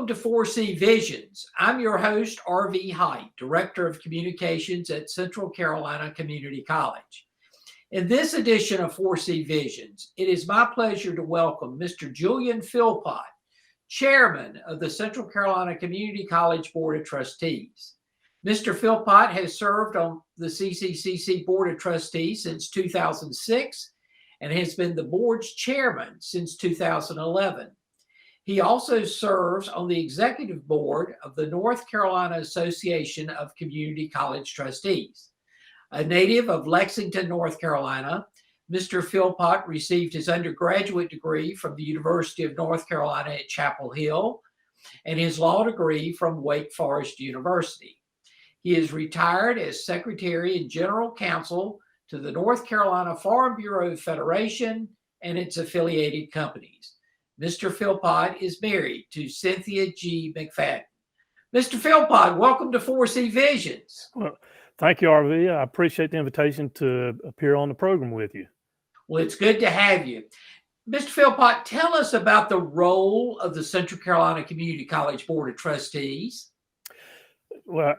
welcome to 4C Visions. I'm your host, R.V. Height, Director of Communications at Central Carolina Community College. In this edition of 4C Visions, it is my pleasure to welcome Mr. Julian Philpott, Chairman of the Central Carolina Community College Board of Trustees. Mr. Philpott has served on the CCCC Board of Trustees since 2006 and has been the board's chairman since 2011. He also serves on the executive board of the North Carolina Association of Community College Trustees. A native of Lexington, North Carolina, Mr. Philpott received his undergraduate degree from the University of North Carolina at Chapel Hill and his law degree from Wake Forest University. He is retired as Secretary and General Counsel to the North Carolina Farm Bureau Federation and its affiliated companies. Mr. Philpott is married to Cynthia G. McFadden. Mr. Philpott, welcome to 4C Visions. Well, thank you, RV. I appreciate the invitation to appear on the program with you. Well, it's good to have you. Mr. Philpott, tell us about the role of the Central Carolina Community College Board of Trustees. Well,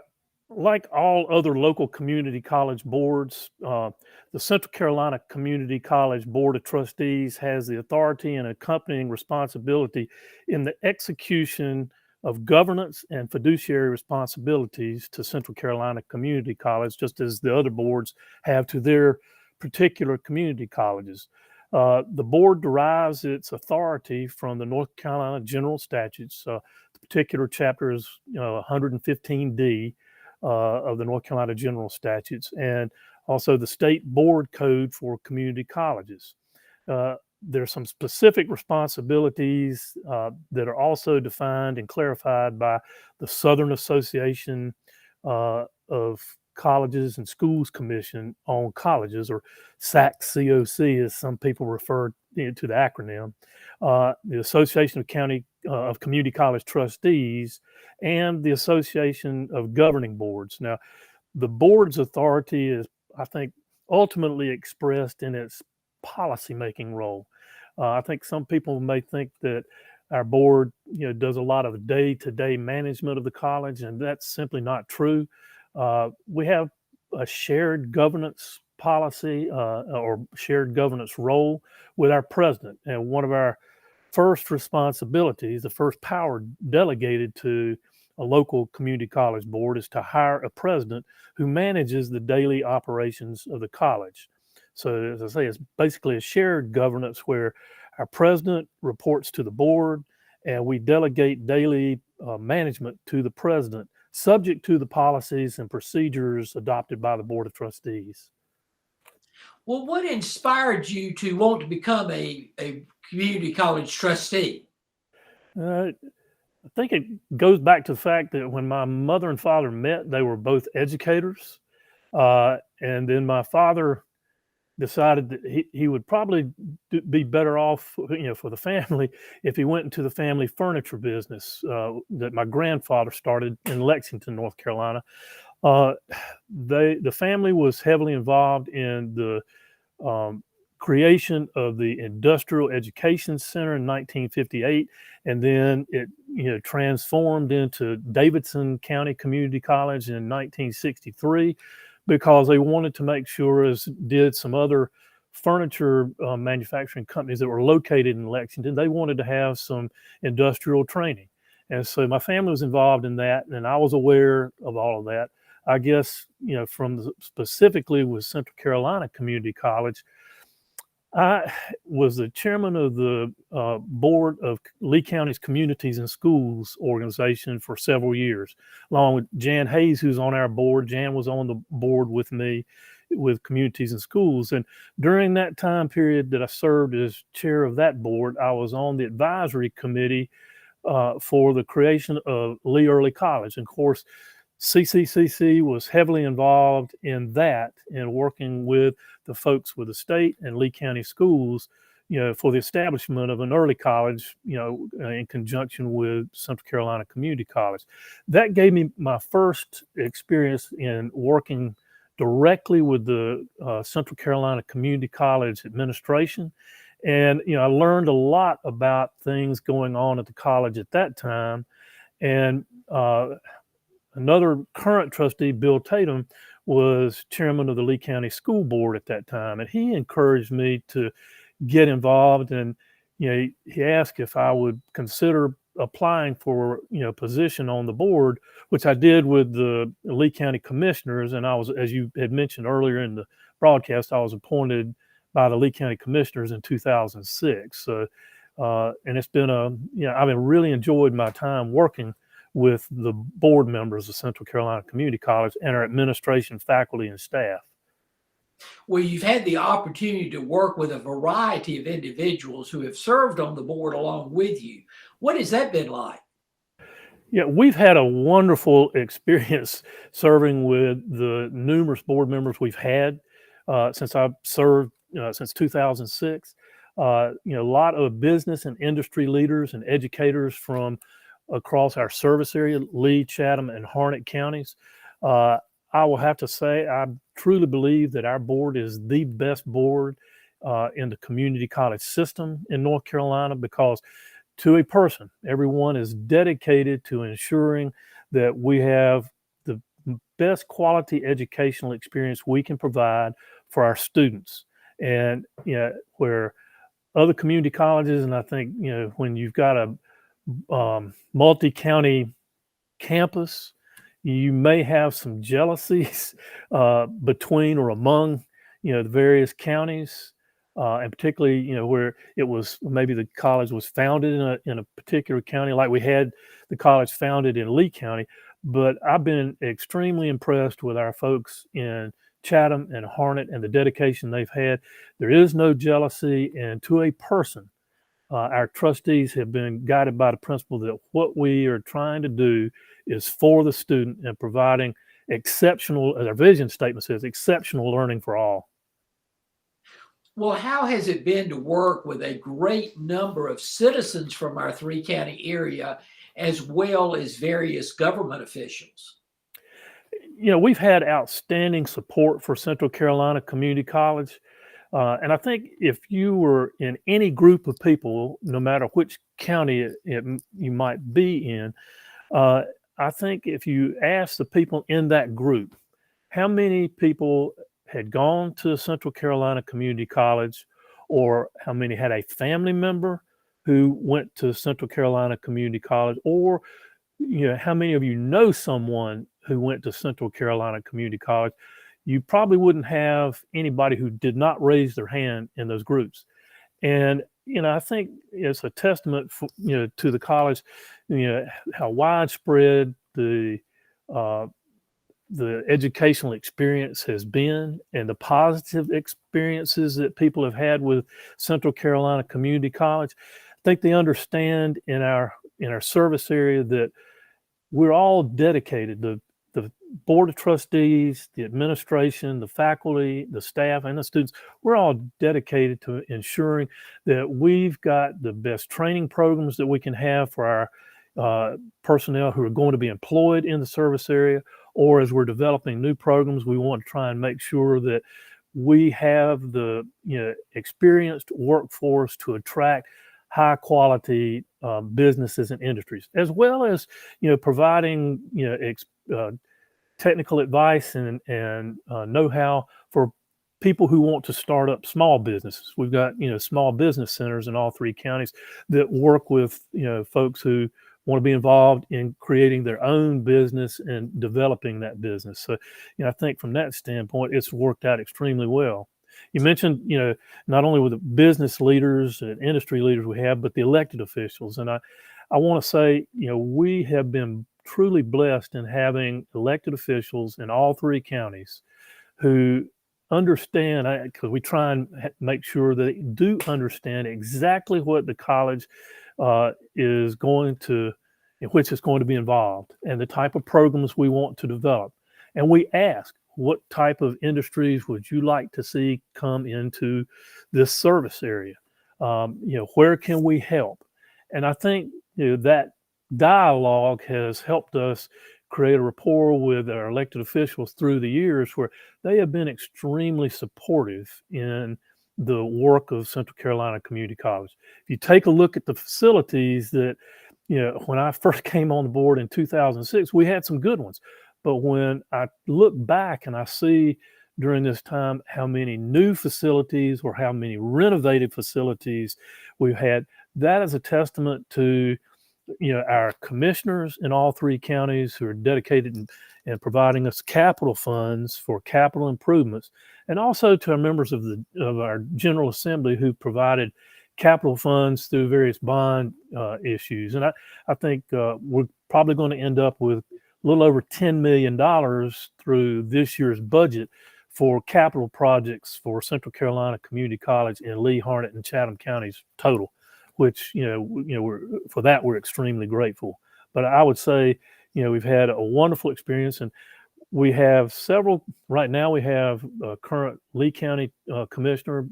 like all other local community college boards, the Central Carolina Community College Board of Trustees has the authority and accompanying responsibility in the execution of governance and fiduciary responsibilities to Central Carolina Community College, just as the other boards have to their particular community colleges. The board derives its authority from the North Carolina General Statutes. The particular chapter is 115D of the North Carolina General Statutes, and also the state board code for community colleges. There are some specific responsibilities that are also defined and clarified by the Southern Association of Colleges and Schools Commission on Colleges, or SAC-COC, as some people refer to the acronym, the Association of Community College Trustees, and the Association of Governing Boards. Now, the board's authority is, I think, ultimately expressed in its policymaking role. I think some people may think that our board, does a lot of day-to-day management of the college, and that's simply not true. We have a shared governance policy or shared governance role with our president, and one of our first responsibilities, the first power delegated to a local community college board, is to hire a president who manages the daily operations of the college. So, as I say, it's basically a shared governance where our president reports to the board and we delegate daily management to the president, subject to the policies and procedures adopted by the Board of Trustees. Well, what inspired you to want to become a community college trustee? I think it goes back to the fact that when my mother and father met, they were both educators. And then my father decided that he would probably be better off, for the family if he went into the family furniture business that my grandfather started in Lexington, North Carolina. The family was heavily involved in the creation of the Industrial Education Center in 1958, and then it transformed into Davidson County Community College in 1963, because they wanted to make sure, as did some other furniture manufacturing companies that were located in Lexington, they wanted to have some industrial training. And so my family was involved in that, and I was aware of all of that. I guess, specifically with Central Carolina Community College, I was the chairman of the board of Lee County's Communities and Schools organization for several years, along with Jan Hayes, who's on our board. Jan was on the board with me with Communities and Schools. And during that time period that I served as chair of that board, I was on the advisory committee for the creation of Lee Early College. And of course, CCCC was heavily involved in that, in working with the folks with the state and Lee County schools, for the establishment of an early college, in conjunction with Central Carolina Community College. That gave me my first experience in working directly with the Central Carolina Community College administration. And, I learned a lot about things going on at the college at that time. And another current trustee, Bill Tatum, was chairman of the Lee County School Board at that time, and he encouraged me to get involved. And he asked if I would consider applying for a position on the board, which I did with the Lee County Commissioners. And I was, as you had mentioned earlier in the broadcast, I was appointed by the Lee County Commissioners in 2006. So, and it's been I've been really enjoyed my time working with the board members of Central Carolina Community College and our administration, faculty, and staff. Well, you've had the opportunity to work with a variety of individuals who have served on the board along with you. What has that been like? Yeah, we've had a wonderful experience serving with the numerous board members we've had since I've served since 2006. A lot of business and industry leaders and educators from across our service area, Lee, Chatham, and Harnett counties. I will have to say, I truly believe that our board is the best board in the community college system in North Carolina, because to a person, everyone is dedicated to ensuring that we have the best quality educational experience we can provide for our students. And where other community colleges, and I think when you've got a multi-county campus, you may have some jealousies between or among the various counties, and particularly where it was maybe the college was founded in a particular county, like we had the college founded in Lee County. But I've been extremely impressed with our folks in Chatham and Harnett and the dedication they've had. There is no jealousy, and to a person, our trustees have been guided by the principle that what we are trying to do is for the student and providing exceptional, as our vision statement says, exceptional learning for all. Well, how has it been to work with a great number of citizens from our three-county area, as well as various government officials? We've had outstanding support for Central Carolina Community College. And I think if you were in any group of people, no matter which county you might be in, I think if you ask the people in that group, how many people had gone to Central Carolina Community College, or how many had a family member who went to Central Carolina Community College, or how many of you know someone who went to Central Carolina Community College, you probably wouldn't have anybody who did not raise their hand in those groups. And I think it's a testament to the college, how widespread the educational experience has been, and the positive experiences that people have had with Central Carolina Community College. I think they understand in our service area that we're all dedicated. The board of trustees, the administration, the faculty, the staff, and the students, we're all dedicated to ensuring that we've got the best training programs that we can have for our personnel who are going to be employed in the service area. Or as we're developing new programs, we want to try and make sure that we have the experienced workforce to attract high quality businesses and industries, as well as providing technical advice and know-how for people who want to start up small businesses. We've got small business centers in all three counties that work with folks who want to be involved in creating their own business and developing that business. So I think from that standpoint, it's worked out extremely well. You mentioned not only with the business leaders and industry leaders we have, but the elected officials. And I want to say we have been truly blessed in having elected officials in all three counties who understand, because we try and make sure that they do understand exactly what the college is going to, in which it's going to be involved, and the type of programs we want to develop. And we ask, what type of industries would you like to see come into this service area? Where can we help? And I think that dialogue has helped us create a rapport with our elected officials through the years, where they have been extremely supportive in the work of Central Carolina Community College. If you take a look at the facilities that when I first came on the board in 2006, we had some good ones. But when I look back and I see during this time how many new facilities or how many renovated facilities we've had, that is a testament to our commissioners in all three counties who are dedicated and providing us capital funds for capital improvements, and also to our members of our General Assembly who provided capital funds through various bond issues. And I think we're probably going to end up with a little over $10 million through this year's budget for capital projects for Central Carolina Community College in Lee, Harnett, and Chatham counties total, which we're extremely grateful. But I would say we've had a wonderful experience, and we have several. Right now, we have current Lee County Commissioner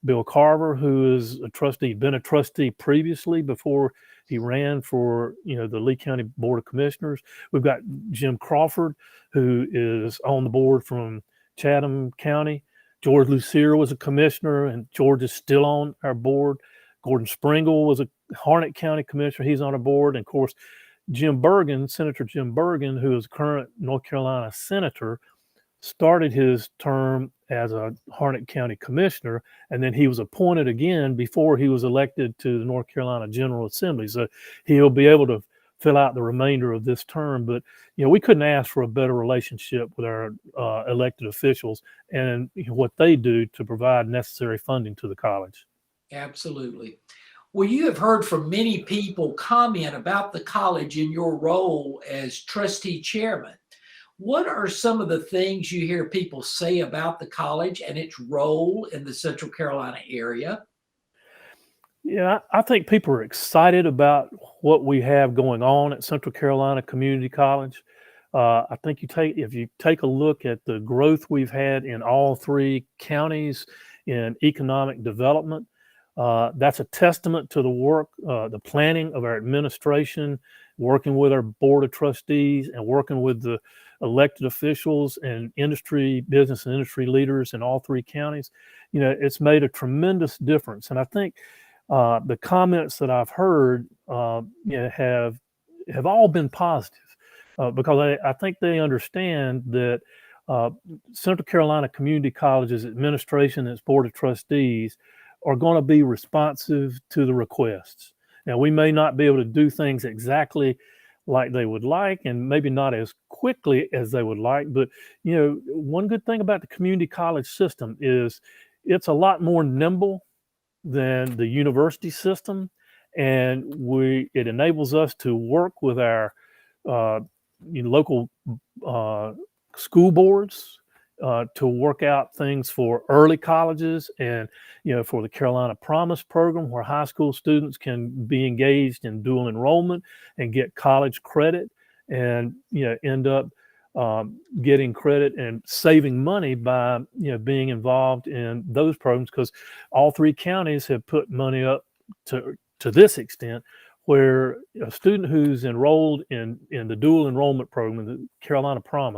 Bill Carver, who is a trustee, been a trustee previously before he ran for the Lee County Board of Commissioners. We've got Jim Crawford, who is on the board from Chatham County. George Lucier was a commissioner, and George is still on our board. Gordon Springle was a Harnett County commissioner. He's on our board. And of course, Senator Jim Bergen, who is current North Carolina senator, started his term as a Harnett County commissioner, and then he was appointed again before he was elected to the North Carolina General Assembly. So he'll be able to fill out the remainder of this term. But we couldn't ask for a better relationship with our elected officials and what they do to provide necessary funding to the college. Absolutely. Well, you have heard from many people comment about the college in your role as trustee chairman. What are some of the things you hear people say about the college and its role in the Central Carolina area? Yeah, I think people are excited about what we have going on at Central Carolina Community College. I think if you take a look at the growth we've had in all three counties in economic development, that's a testament to the work, the planning of our administration, working with our board of trustees and working with the elected officials and business and industry leaders in all three counties. It's made a tremendous difference. And I think the comments that I've heard have all been positive because I think they understand that Central Carolina Community College's administration and its board of trustees are going to be responsive to the requests. Now, we may not be able to do things exactly like they would like, and maybe not as quickly as they would like, but one good thing about the community college system is it's a lot more nimble than the university system, and it enables us to work with our local school boards to work out things for early colleges and for the Carolina Promise program, where high school students can be engaged in dual enrollment and get college credit and end up getting credit and saving money by being involved in those programs, because all three counties have put money up to this extent, where a student who's enrolled in the dual enrollment program, the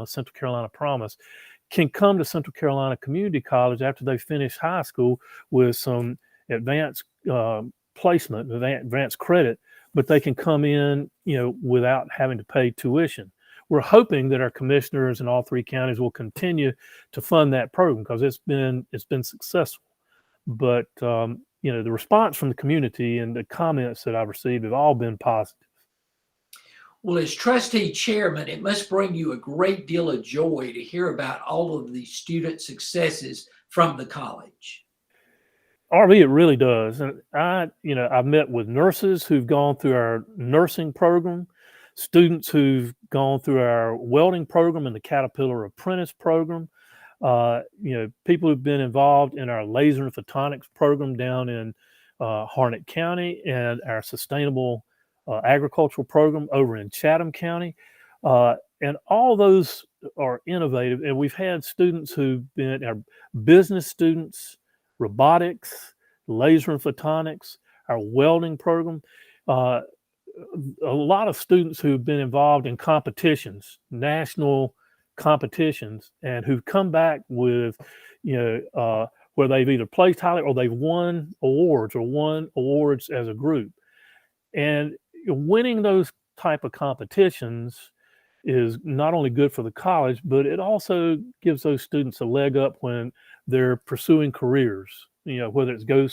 Central Carolina Promise, can come to Central Carolina Community College after they finish high school with some advanced placement, advanced credit, but they can come in, without having to pay tuition. We're hoping that our commissioners in all three counties will continue to fund that program because it's been successful. But the response from the community and the comments that I've received have all been positive. Well, as trustee chairman, it must bring you a great deal of joy to hear about all of the student successes from the college. RV, it really does. And I've met with nurses who've gone through our nursing program, students who've gone through our welding program and the Caterpillar Apprentice program, people who've been involved in our laser and photonics program down in Harnett County and our sustainable agricultural program over in Chatham County. And all those are innovative. And we've had students who've been our business students, robotics, laser and photonics, our welding program. A lot of students who've been involved in competitions, national competitions, and who've come back with, where they've either placed highly or they've won awards as a group. And winning those type of competitions is not only good for the college, but it also gives those students a leg up when they're pursuing careers. Whether they go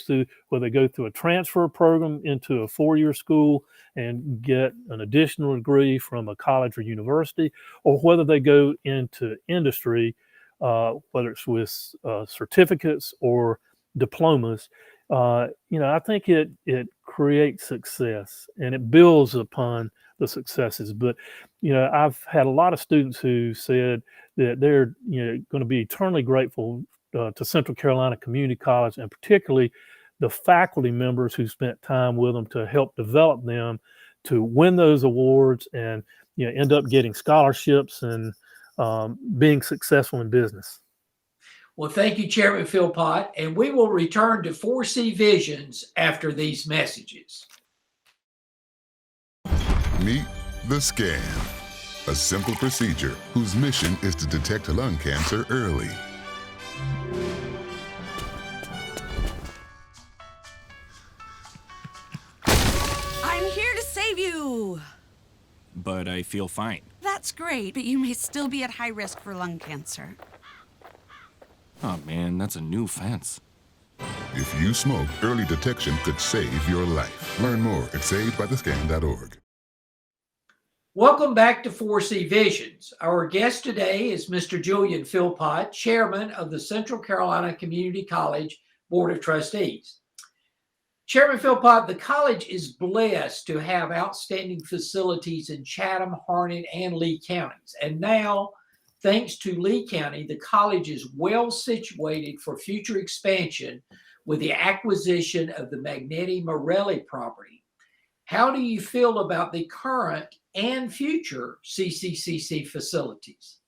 through a transfer program into a 4-year school and get an additional degree from a college or university, or whether they go into industry, whether it's with certificates or diplomas. I think it creates success and it builds upon the successes. But I've had a lot of students who said that they're going to be eternally grateful to Central Carolina Community College, and particularly the faculty members who spent time with them to help develop them to win those awards and end up getting scholarships and being successful in business. Well, thank you, Chairman Philpott, and we will return to 4C Visions after these messages. Meet the scan, a simple procedure whose mission is to detect lung cancer early. I'm here to save you. But I feel fine. That's great, but you may still be at high risk for lung cancer. Oh man, that's a new fence. If you smoke, early detection could save your life. Learn more at savedbythescan.org. Welcome back to 4C Visions. Our guest today is Mr. Julian Philpott, Chairman of the Central Carolina Community College Board of Trustees. Chairman Philpott, the college is blessed to have outstanding facilities in Chatham, Harnett, and Lee counties. And now, thanks to Lee County, the college is well situated for future expansion with the acquisition of the Magneti Morelli property. How do you feel about the current and future CCCC facilities?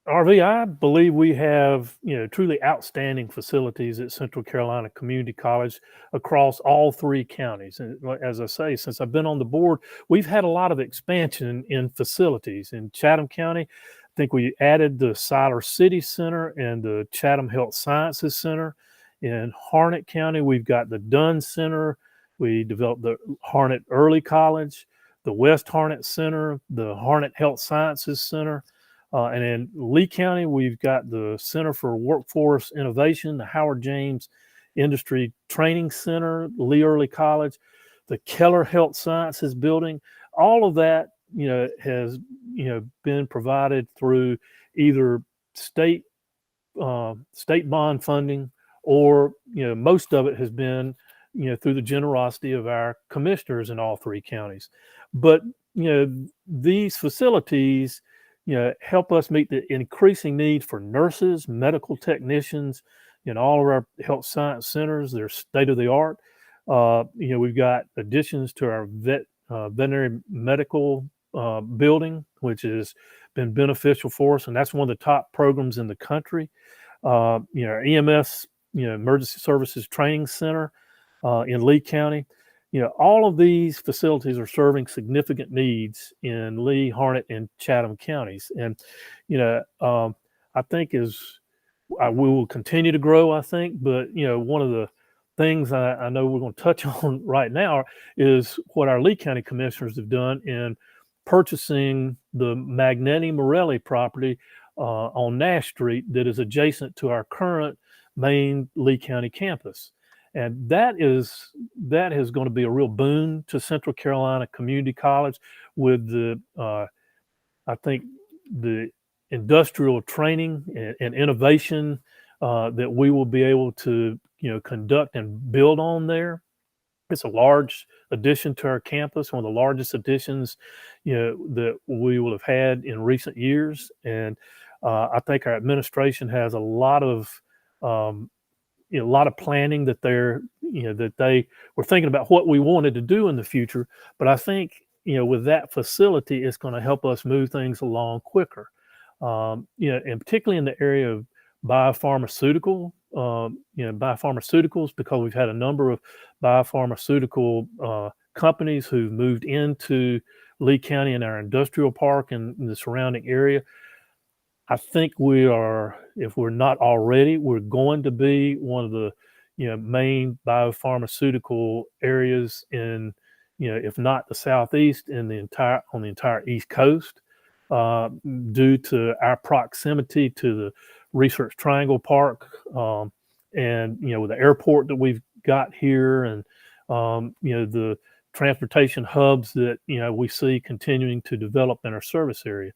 RV, I believe we have, truly outstanding facilities at Central Carolina Community College across all 3 counties. And as I say, since I've been on the board, we've had a lot of expansion in facilities. In Chatham County, I think we added the Siler City Center and the Chatham Health Sciences Center. In Harnett County, we've got the Dunn Center. We developed the Harnett Early College, the West Harnett Center, the Harnett Health Sciences Center. And in Lee County, we've got the Center for Workforce Innovation, the Howard James Industry Training Center, Lee Early College, the Keller Health Sciences Building. All of that, has, been provided through either state bond funding, or, most of it has been, through the generosity of our commissioners in all 3 counties. But, these facilities, help us meet the increasing need for nurses, medical technicians in all of our health science centers. They're state of the art. We've got additions to our veterinary medical building, which has been beneficial for us, and that's one of the top programs in the country. Our EMS, Emergency Services Training Center in Lee County. All of these facilities are serving significant needs in Lee, Harnett, and Chatham counties. And, I think we will continue to grow, I think. But, one of the things I know we're going to touch on right now is what our Lee County commissioners have done in purchasing the Magneti Morelli property on Nash Street that is adjacent to our current main Lee County campus. And that is going to be a real boon to Central Carolina Community College with I think the industrial training and innovation that we will be able to, conduct and build on there. It's a large addition to our campus, one of the largest additions, that we will have had in recent years. And I think our administration has a lot of planning that they were thinking about what we wanted to do in the future. But I think, with that facility, it's going to help us move things along quicker. And particularly in the area of biopharmaceuticals, because we've had a number of biopharmaceutical companies who've moved into Lee County and our industrial park and the surrounding area. I think we are, if we're not already, we're going to be one of the, main biopharmaceutical areas in, if not the Southeast, on the entire East Coast, due to our proximity to the Research Triangle Park, and with the airport that we've got here, and the transportation hubs that we see continuing to develop in our service area.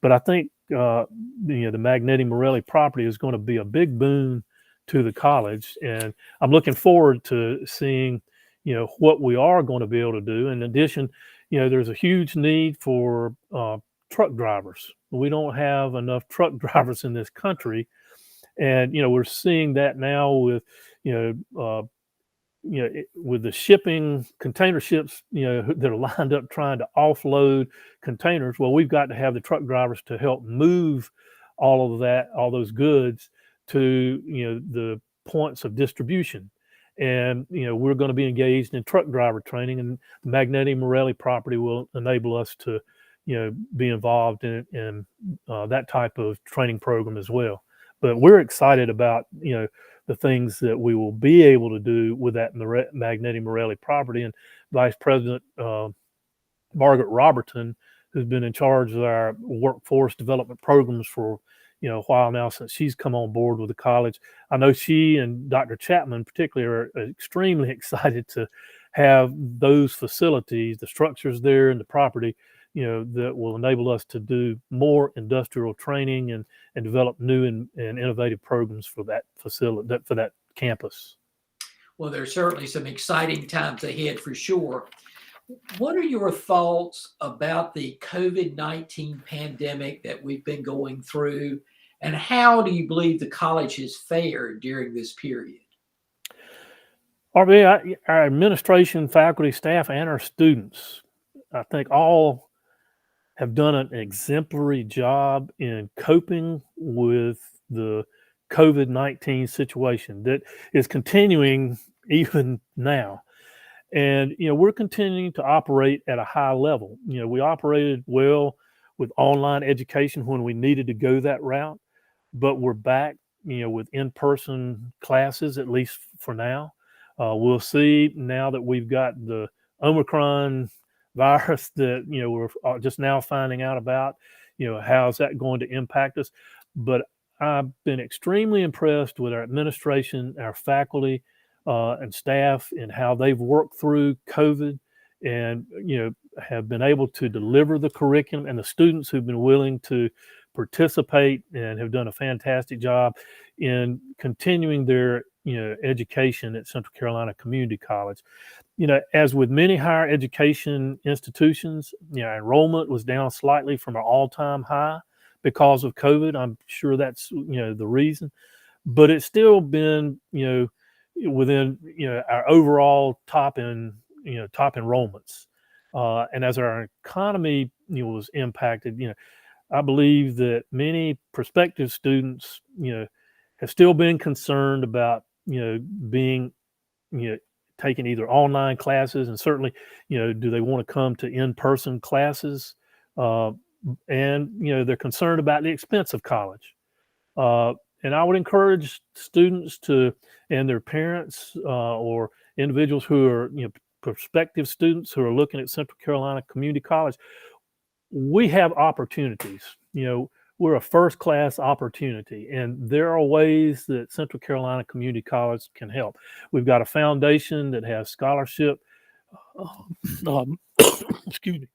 But I think the Magnetti Morelli property is going to be a big boon to the college, and I'm looking forward to seeing what we are going to be able to do. In addition, there's a huge need for truck drivers. We don't have enough truck drivers in this country, and we're seeing that now with with the shipping container ships, that are lined up trying to offload containers. Well, we've got to have the truck drivers to help move all those goods to, the points of distribution. And, we're going to be engaged in truck driver training, and the Magnetti Morelli property will enable us to, be involved in that type of training program as well. But we're excited about, the things that we will be able to do with that Magnetti Morelli property. And Vice President Margaret Robertson, who's been in charge of our workforce development programs for a while now, since she's come on board with the college. I know she and Dr. Chapman particularly are extremely excited to have those facilities, the structures there and the property, that will enable us to do more industrial training and develop new and innovative programs for that facility, for that campus. Well, there's certainly some exciting times ahead for sure. What are your thoughts about the COVID-19 pandemic that we've been going through, and how do you believe the college has fared during this period? RB, our administration, faculty, staff, and our students, I think all have done an exemplary job in coping with the COVID-19 situation that is continuing even now. And, we're continuing to operate at a high level. We operated well with online education when we needed to go that route, but we're back, with in-person classes, at least for now. We'll see now that we've got the Omicron virus that, we're just now finding out about, how's that going to impact us. But I've been extremely impressed with our administration, our faculty, and staff, and how they've worked through COVID, and have been able to deliver the curriculum, and the students who've been willing to participate and have done a fantastic job in continuing their education at Central Carolina Community College. As with many higher education institutions, enrollment was down slightly from an all-time high because of COVID. I'm sure that's the reason, but it's still been within our overall top enrollments. And as our economy was impacted, I believe that many prospective students have still been concerned about being taking either online classes, and certainly do they want to come to in-person classes, and they're concerned about the expense of college. And I would encourage students and their parents, or individuals who are prospective students who are looking at Central Carolina Community College. We have opportunities. We're a first-class opportunity, and there are ways that Central Carolina Community College can help. We've got a foundation that has scholarship, excuse me,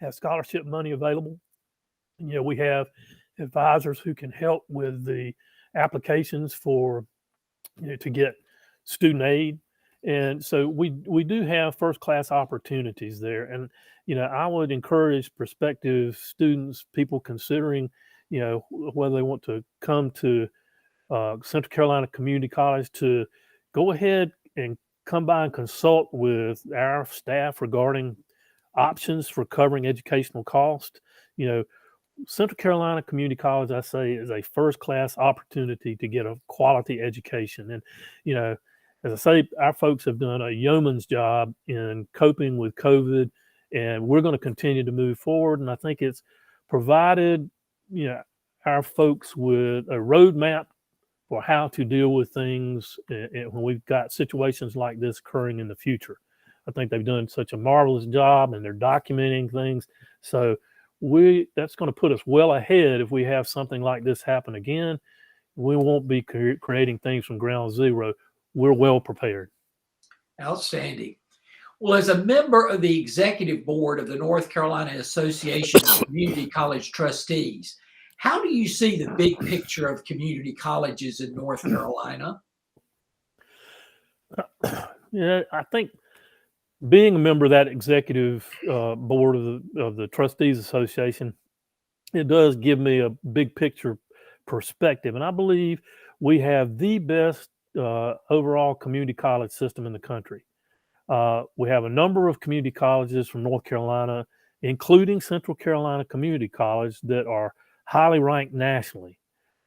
has scholarship money available. We have advisors who can help with the applications for, to get student aid. And so we do have first-class opportunities there. And, I would encourage prospective students, people considering, whether they want to come to Central Carolina Community College, to go ahead and come by and consult with our staff regarding options for covering educational costs. Central Carolina Community College, I say, is a first-class opportunity to get a quality education. And, as I say, our folks have done a yeoman's job in coping with COVID, and we're going to continue to move forward. And I think it's provided, our folks with a roadmap for how to deal with things when we've got situations like this occurring in the future. I think they've done such a marvelous job and they're documenting things. So that's going to put us well ahead if we have something like this happen again. We won't be creating things from ground zero. We're well prepared. Outstanding. Well, as a member of the executive board of the North Carolina Association of Community College Trustees, how do you see the big picture of community colleges in North Carolina? Yeah, I think being a member of that executive board of the Trustees Association, it does give me a big picture perspective. And I believe we have the best overall community college system in the country. We have a number of community colleges from North Carolina, including Central Carolina Community College, that are highly ranked nationally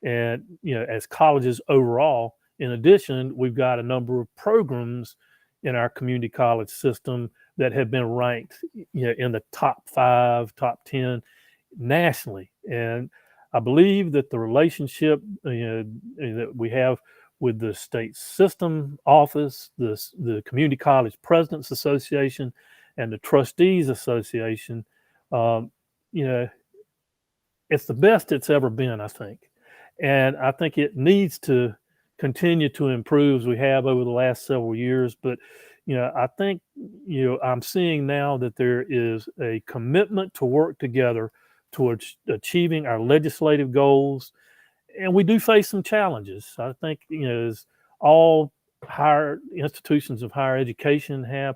and as colleges overall. In addition, we've got a number of programs in our community college system that have been ranked in the top 5, top 10 nationally. And I believe that the relationship that we have with the state system office, the Community College Presidents Association, and the Trustees Association, it's the best it's ever been, I think. And I think it needs to continue to improve as we have over the last several years. But, I think, I'm seeing now that there is a commitment to work together towards achieving our legislative goals. And we do face some challenges. I think, as all higher institutions of higher education have,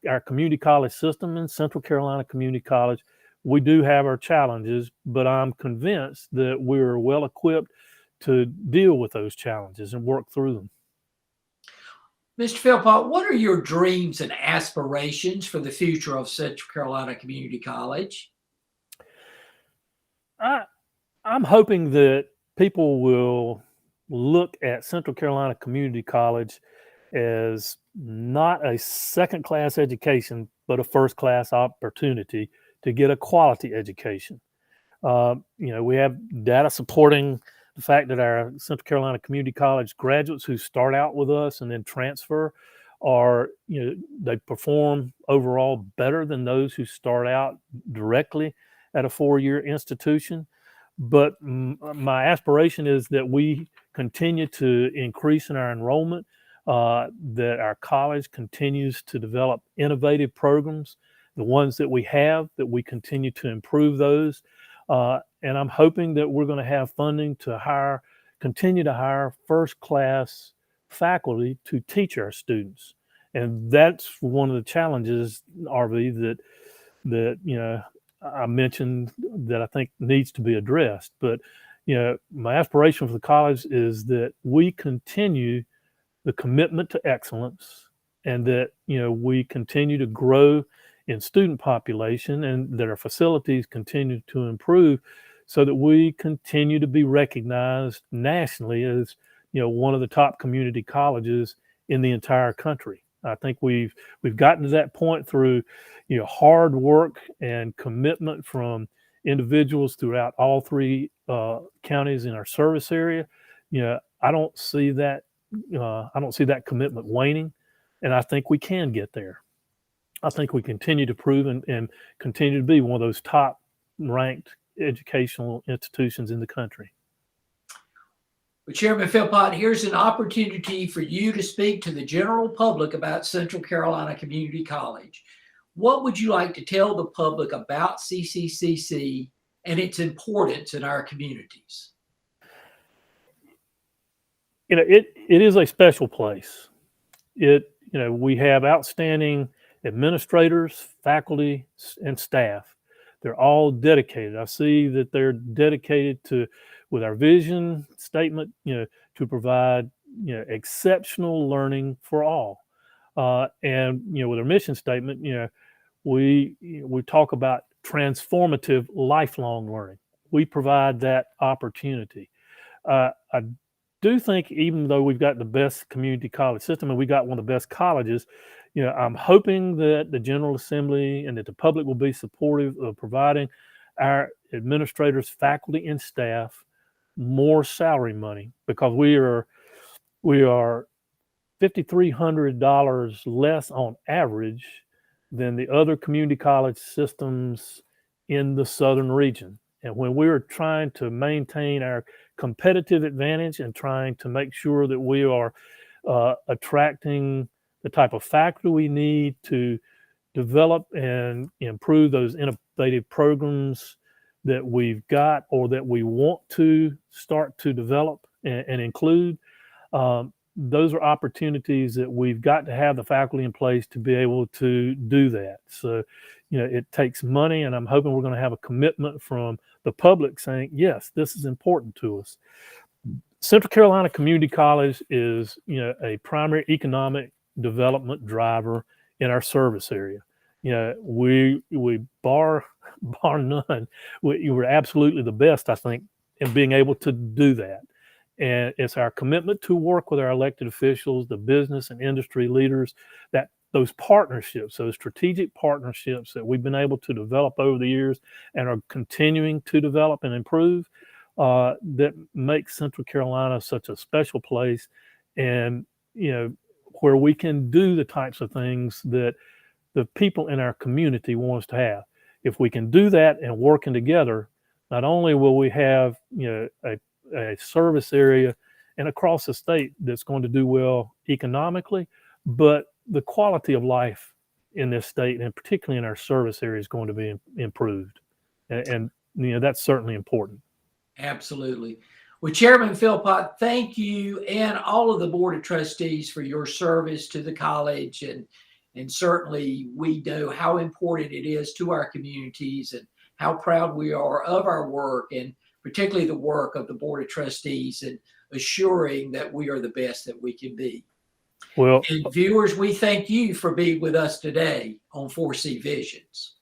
our community college system and Central Carolina Community College, we do have our challenges, but I'm convinced that we're well equipped to deal with those challenges and work through them. Mr. Philpott, what are your dreams and aspirations for the future of Central Carolina Community College? I'm hoping that people will look at Central Carolina Community College as not a second-class education, but a first-class opportunity to get a quality education. We have data supporting the fact that our Central Carolina Community College graduates who start out with us and then transfer they perform overall better than those who start out directly at a 4-year institution. But my aspiration is that we continue to increase in our enrollment, that our college continues to develop innovative programs, the ones that we have, that we continue to improve those. And I'm hoping that we're going to have funding to continue to hire first-class faculty to teach our students. And that's one of the challenges, RV, that I mentioned that I think needs to be addressed. But, my aspiration for the college is that we continue the commitment to excellence and that, we continue to grow in student population and that our facilities continue to improve so that we continue to be recognized nationally as, one of the top community colleges in the entire country. I think we've gotten to that point through, hard work and commitment from individuals throughout all 3 counties in our service area. I don't see that commitment waning, and I think we can get there. I think we continue to prove and continue to be one of those top ranked educational institutions in the country. Well, Chairman Philpott, here's an opportunity for you to speak to the general public about Central Carolina Community College. What would you like to tell the public about CCCC and its importance in our communities? It is a special place. We have outstanding administrators, faculty, and staff. They're all dedicated. I see that they're dedicated with our vision statement, to provide, exceptional learning for all. And with our mission statement, we talk about transformative lifelong learning. We provide that opportunity. I do think even though we've got the best community college system and we got one of the best colleges, I'm hoping that the General Assembly and that the public will be supportive of providing our administrators, faculty, and staff more salary money because we are $5,300 less on average than the other community college systems in the southern region. And when we are trying to maintain our competitive advantage and trying to make sure that we are attracting the type of faculty we need to develop and improve those innovative programs that we've got or that we want to start to develop and include, those are opportunities that we've got to have the faculty in place to be able to do that. So, it takes money, and I'm hoping we're going to have a commitment from the public saying, yes, this is important to us. Central Carolina Community College is, a primary economic development driver in our service area. We bar none, we're absolutely the best, I think, in being able to do that. And it's our commitment to work with our elected officials, the business and industry leaders, that those partnerships, those strategic partnerships that we've been able to develop over the years and are continuing to develop and improve, that makes Central Carolina such a special place, and where we can do the types of things that the people in our community want us to have. If we can do that and working together, not only will we have a service area and across the state that's going to do well economically, but the quality of life in this state, and particularly in our service area, is going to be improved. And that's certainly important. Absolutely. Well, Chairman Philpott, thank you and all of the Board of Trustees for your service to the college. And certainly we know how important it is to our communities and how proud we are of our work, and particularly the work of the Board of Trustees and assuring that we are the best that we can be. Well, and viewers, we thank you for being with us today on 4C Visions.